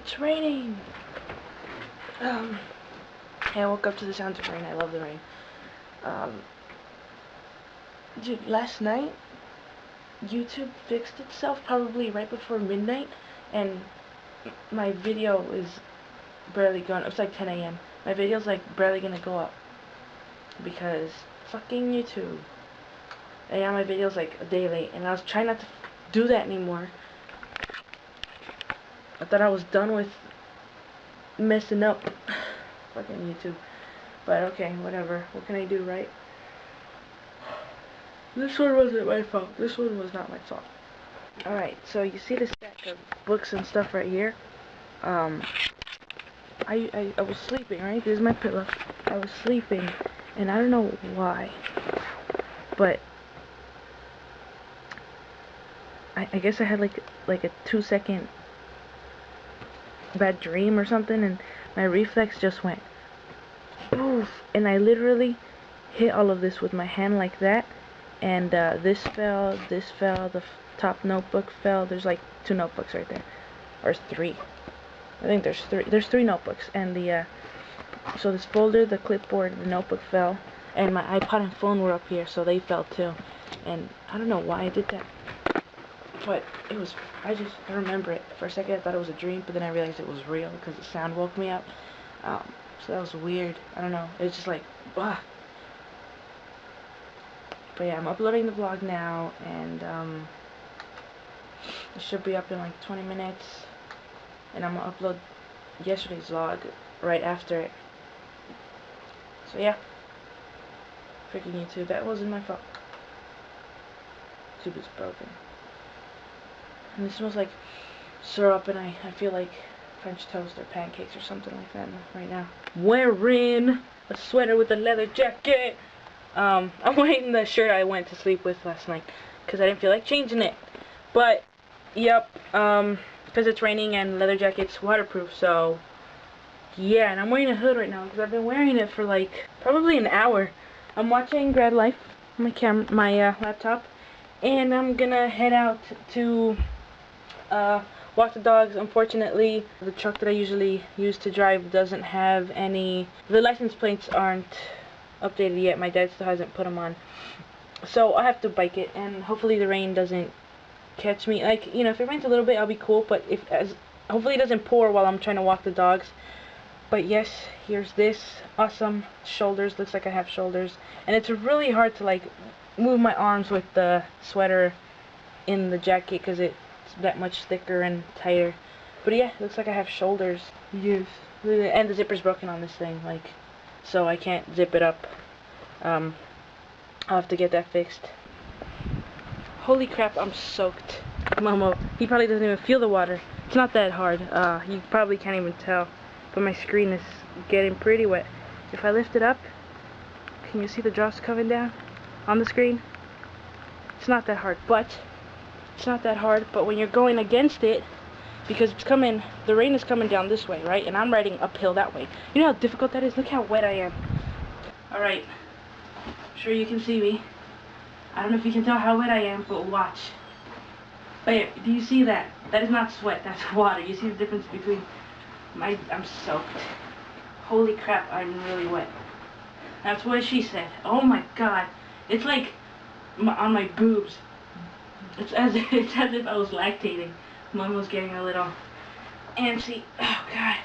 It's raining. Yeah, I woke up to the sounds of rain. I love the rain. Dude, last night YouTube fixed itself probably right before midnight, and my video is barely going. It's like 10 a.m. My video's like barely gonna go up because fucking YouTube. And now my video's like a day late, and I was trying not to do that anymore. I thought I was done with messing up fucking YouTube. But okay, whatever. What can I do, right? This one wasn't my fault. This one was not my fault. Alright, so you see the stack of books and stuff right here? I was sleeping, right? This is my pillow. I was sleeping, and I don't know why, but I guess I had like a 2-second bad dream or something, and my reflex just went poof, and I literally hit all of this with my hand like that, and this fell, the top notebook fell. There's like 2 notebooks right there, or 3. I think there's 3 notebooks, and the so this folder, the clipboard, the notebook fell, and my iPod and phone were up here, so they fell too. And I don't know why I did that, but it was, I remember it. For a second I thought it was a dream, but then I realized it was real because the sound woke me up. So that was weird. I don't know, it was just like, ah. But yeah, I'm uploading the vlog now, and it should be up in like 20 minutes, and I'm gonna upload yesterday's vlog right after it. So yeah, freaking YouTube, that wasn't my fault. YouTube is broken. And it smells like syrup, and I feel like French toast or pancakes or something like that right now. Wearing a sweater with a leather jacket. I'm wearing the shirt I went to sleep with last night because I didn't feel like changing it. But, yep, because it's raining and leather jacket's waterproof, so yeah. And I'm wearing a hood right now because I've been wearing it for like probably an hour. I'm watching Grad Life on my laptop, and I'm gonna head out to walk the dogs. Unfortunately, the truck that I usually use to drive doesn't have any, the license plates aren't updated yet. My dad still hasn't put them on, so I have to bike it, and hopefully the rain doesn't catch me. Like, you know, if it rains a little bit I'll be cool, but hopefully it doesn't pour while I'm trying to walk the dogs. But yes, here's this awesome shoulders. Looks like I have shoulders, and it's really hard to like move my arms with the sweater in the jacket because it's that much thicker and tighter. But yeah, looks like I have shoulders. Yes. And the zipper's broken on this thing, like, so I can't zip it up. I'll have to get that fixed. Holy crap, I'm soaked. Momo, he probably doesn't even feel the water. It's not that hard. You probably can't even tell, but my screen is getting pretty wet. If I lift it up, can you see the drops coming down on the screen? It's not that hard, but when you're going against it, because it's coming, the rain is coming down this way, right? And I'm riding uphill that way. You know how difficult that is? Look how wet I am. Alright. I'm sure you can see me. I don't know if you can tell how wet I am, but watch. Wait, do you see that? That is not sweat, that's water. You see the difference between I'm soaked. Holy crap, I'm really wet. That's what she said. Oh my god. It's like on my boobs. It's as if I was lactating. Mom was getting a little antsy. Oh god.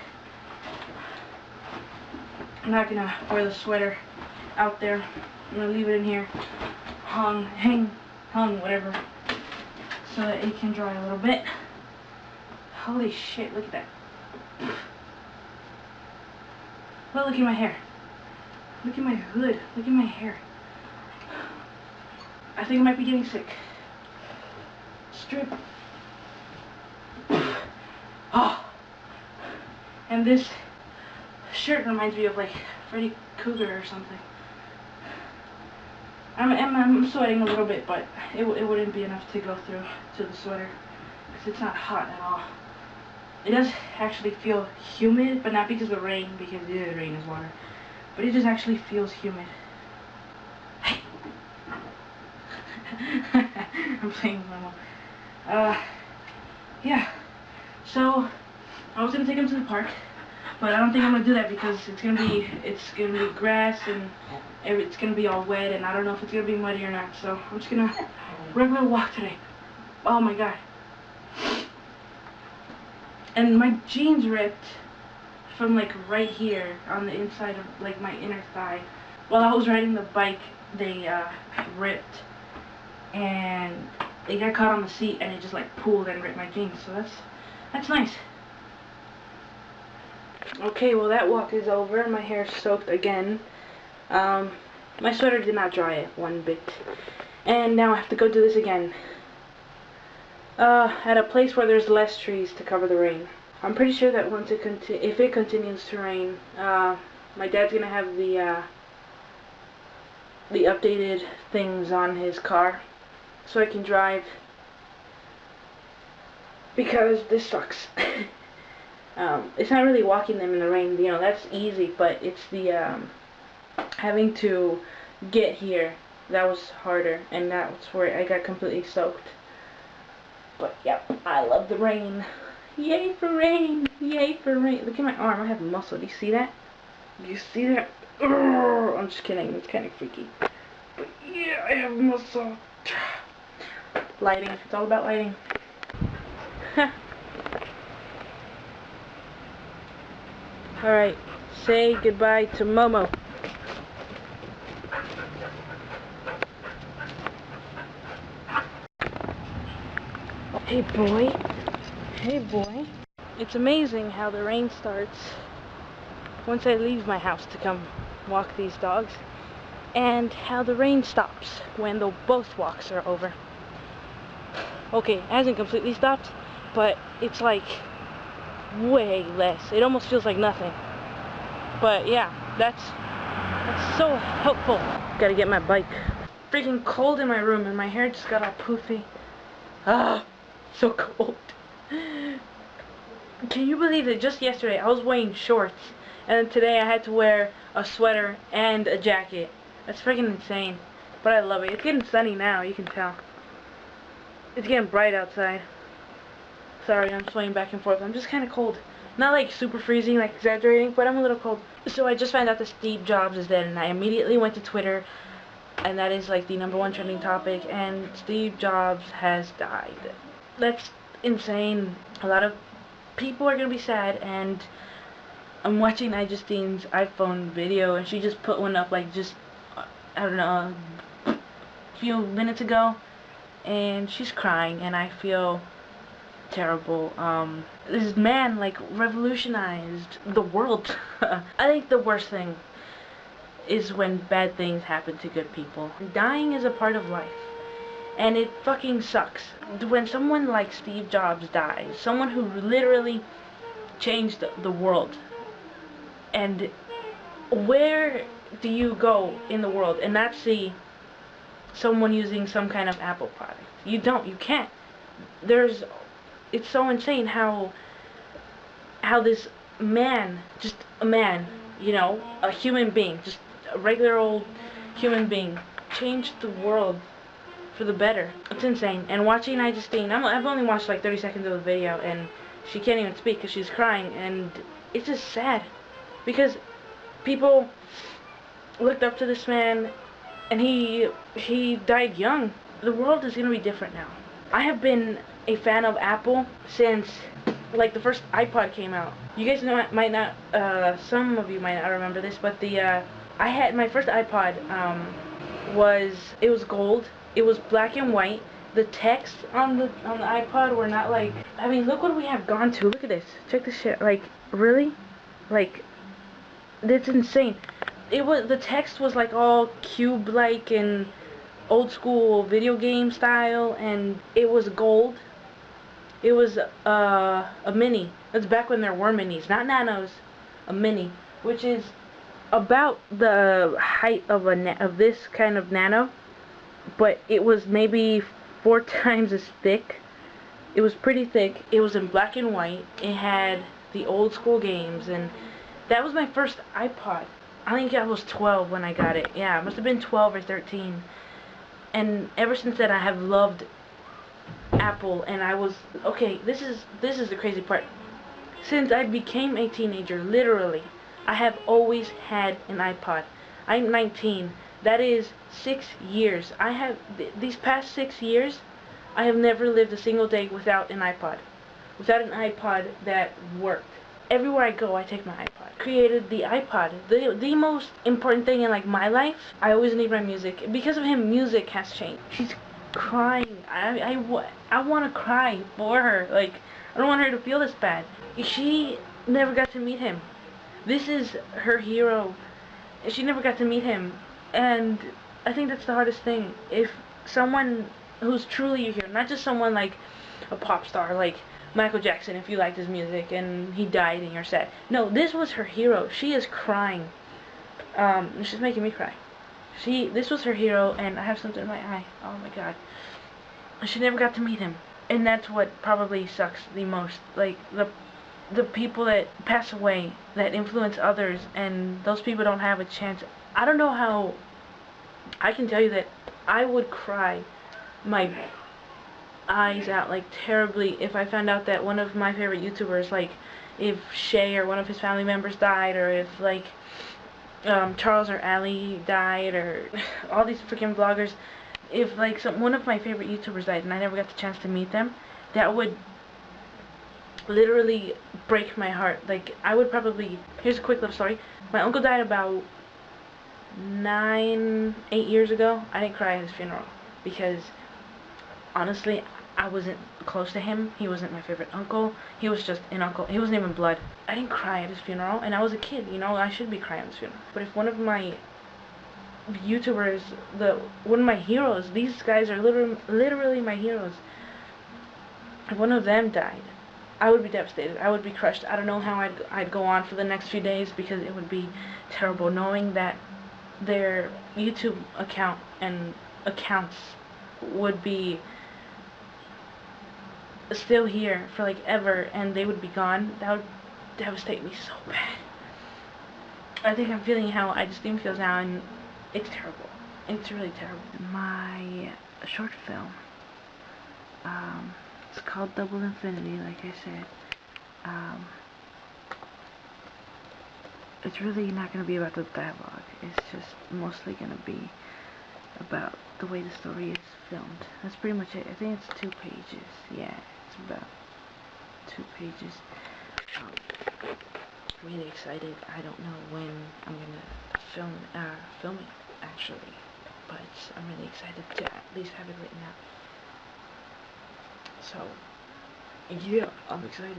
I'm not gonna wear the sweater out there. I'm gonna leave it in here, hung, whatever, so that it can dry a little bit. Holy shit, look at that. Well, look at my hair. Look at my hood. Look at my hair. I think I might be getting sick. Strip. Oh. And this shirt reminds me of like Freddy Krueger or something. I'm sweating a little bit, but it wouldn't be enough to go through to the sweater because it's not hot at all. It does actually feel humid, but not because of the rain, because the rain is water. But it just actually feels humid. I'm playing with my mom. Yeah. So I was gonna take him to the park, but I don't think I'm gonna do that because it's gonna be grass and it's gonna be all wet, and I don't know if it's gonna be muddy or not. So I'm just gonna regular walk today. Oh my god! And my jeans ripped from like right here on the inside of like my inner thigh. While I was riding the bike, they ripped, and they got caught on the seat, and it just like pulled and ripped my jeans. So that's nice. Okay, well that walk is over. My hair's soaked again. My sweater did not dry it one bit, and now I have to go do this again. At a place where there's less trees to cover the rain. I'm pretty sure that once if it continues to rain, my dad's gonna have the updated things on his car, so I can drive. Because this sucks. It's not really walking them in the rain, you know, that's easy, but it's the having to get here that was harder, and that's where I got completely soaked. But yep, I love the rain. Yay for rain! Yay for rain! Look at my arm, I have muscle. Do you see that? Do you see that? Urgh! I'm just kidding, it's kind of freaky. But yeah, I have muscle. Lighting, it's all about lighting. Alright, say goodbye to Momo. Hey boy. Hey boy. It's amazing how the rain starts once I leave my house to come walk these dogs, and how the rain stops when both walks are over. Okay, it hasn't completely stopped, but it's like way less. It almost feels like nothing. But yeah, that's so helpful. Gotta get my bike. Freaking cold in my room, and my hair just got all poofy. Ah, so cold. Can you believe that just yesterday I was wearing shorts, and then today I had to wear a sweater and a jacket? That's freaking insane. But I love it. It's getting sunny now, you can tell. It's getting bright outside. Sorry, I'm swaying back and forth. I'm just kind of cold. Not like super freezing, like exaggerating, but I'm a little cold. So I just found out that Steve Jobs is dead, and I immediately went to Twitter, and that is like the #1 trending topic, and Steve Jobs has died. That's insane. A lot of people are gonna be sad, and I'm watching Justine's iPhone video, and she just put one up like just I don't know, a few minutes ago, and she's crying, and I feel terrible. This man like revolutionized the world. I think the worst thing is when bad things happen to good people. Dying is a part of life, and it fucking sucks. When someone like Steve Jobs dies, someone who literally changed the world, and where do you go in the world and not see someone using some kind of Apple product? You don't, you can't. It's so insane how this man, just a man, you know, a human being, just a regular old human being, changed the world for the better. It's insane. And watching Justine, I've only watched like 30 seconds of the video, and she can't even speak because she's crying, and it's just sad because people looked up to this man, and he died young. The world is gonna be different now. I have been a fan of Apple since like the first iPod came out. You guys might not, some of you might not remember this, but I had my first iPod. It was gold. It was black and white. The text on the iPod were not like. I mean, look what we have gone to. Look at this. Check this shit. Like, really? Like, it's insane. The text was like all cube-like and old school video game style, and it was gold. It was a mini. That's back when there were minis, not nanos. A mini, which is about the height of this kind of nano, but it was maybe 4 times as thick. It was pretty thick. It was in black and white. It had the old school games, and that was my first iPod. I think I was 12 when I got it. Yeah, it must have been 12 or 13. And ever since then, I have loved Apple. And I was okay. This is the crazy part. Since I became a teenager, literally, I have always had an iPod. I'm 19. That is 6 years. I have, these past 6 years, I have never lived a single day without an iPod. Without an iPod that worked. Everywhere I go, I take my iPod. Created the iPod. The most important thing in like my life, I always need my music. Because of him, music has changed. She's crying. I want to cry for her. Like, I don't want her to feel this bad. She never got to meet him. This is her hero. She never got to meet him. And I think that's the hardest thing. If someone who's truly your hero, not just someone like a pop star, like Michael Jackson, if you liked his music and he died and you're sad. No, this was her hero. She is crying. She's making me cry. This was her hero, and I have something in my eye. Oh my god. She never got to meet him, and that's what probably sucks the most. Like the people that pass away, that influence others, and those people don't have a chance. I don't know how. I can tell you that I would cry my eyes out like terribly if I found out that one of my favorite YouTubers, like if Shay or one of his family members died, or if like Charles or Ali died, or all these freaking vloggers, if like one of my favorite YouTubers died and I never got the chance to meet them, that would literally break my heart. Like, I would probably, here's a quick little story. My uncle died about 8 years ago. I didn't cry at his funeral because honestly, I wasn't close to him. He wasn't my favorite uncle. He was just an uncle. He wasn't even blood. I didn't cry at his funeral, and I was a kid, you know. I should be crying at his funeral. But if one of my YouTubers, one of my heroes, these guys are literally my heroes, if one of them died, I would be devastated. I would be crushed. I don't know how I'd go on for the next few days, because it would be terrible knowing that their YouTube account and accounts would be still here for like ever, and they would be gone. That would devastate me so bad. I think I'm feeling how I just feels now, and it's terrible. It's really terrible. My short film, it's called Double Infinity, like I said. It's really not going to be about the dialogue. It's just mostly going to be about the way the story is filmed. That's pretty much it. I think it's 2 pages. Yeah, it's about 2 pages. Really excited. I don't know when I'm gonna film it actually, but I'm really excited to at least have it written out. So yeah, I'm excited.